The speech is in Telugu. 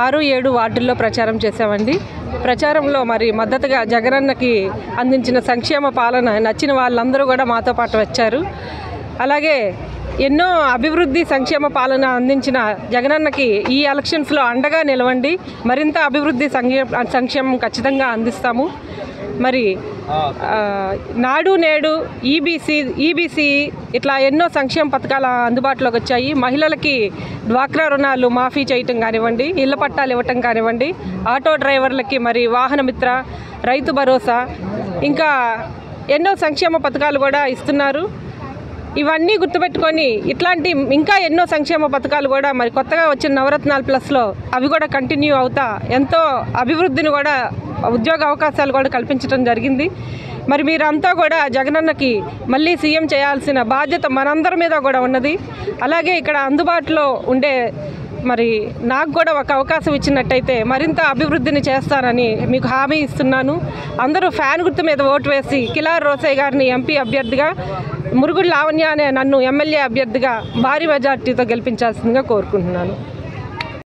ఆరు 7 వార్డుల్లో ప్రచారం చేశామండి. ప్రచారంలో మరి మద్దతుగా జగనన్నకి అందించిన సంక్షేమ పాలన నచ్చిన వాళ్ళందరూ కూడా మాతో పాటు వచ్చారు. అలాగే ఎన్నో అభివృద్ధి సంక్షేమ పాలన అందించిన జగనన్నకి ఈ ఎలక్షన్స్లో అండగా నిలవండి, మరింత అభివృద్ధి సంక్షేమం ఖచ్చితంగా అందిస్తాము. మరి నాడు నేడు ఈబీసీ ఇట్లా ఎన్నో సంక్షేమ పథకాలు అందుబాటులోకి వచ్చాయి. మహిళలకి డ్వాక్రా రుణాలు మాఫీ చేయటం కానివ్వండి, ఇళ్ల పట్టాలు ఇవ్వటం కానివ్వండి, ఆటో డ్రైవర్లకి మరి వాహన మిత్ర, రైతు భరోసా, ఇంకా ఎన్నో సంక్షేమ పథకాలు కూడా ఇస్తున్నారు. ఇవన్నీ గుర్తుపెట్టుకొని ఇట్లాంటి ఇంకా ఎన్నో సంక్షేమ పథకాలు కూడా మరి కొత్తగా వచ్చిన నవరత్నాలు ప్లస్లో అవి కూడా కంటిన్యూ అవుతా ఎంతో అభివృద్ధిని కూడా ఉద్యోగ అవకాశాలు కూడా కల్పించడం జరిగింది. మరి మీరంతా కూడా జగనన్నకి మళ్ళీ సీఎం చేయాల్సిన బాధ్యత మనందరి మీద కూడా ఉన్నది. అలాగే ఇక్కడ అందుబాటులో ఉండే మరి నాకు కూడా ఒక అవకాశం ఇచ్చినట్టయితే మరింత అభివృద్ధిని చేస్తానని మీకు హామీ ఇస్తున్నాను. అందరూ ఫ్యాన్ గుర్తు మీద ఓటు వేసి కిలార్ రోసయ్య గారిని ఎంపీ అభ్యర్థిగా, మురుగుడు లావణ్య అనే నన్ను ఎమ్మెల్యే అభ్యర్థిగా భారీ మెజార్టీతో గెలిపించాల్సిందిగా కోరుకుంటున్నాను.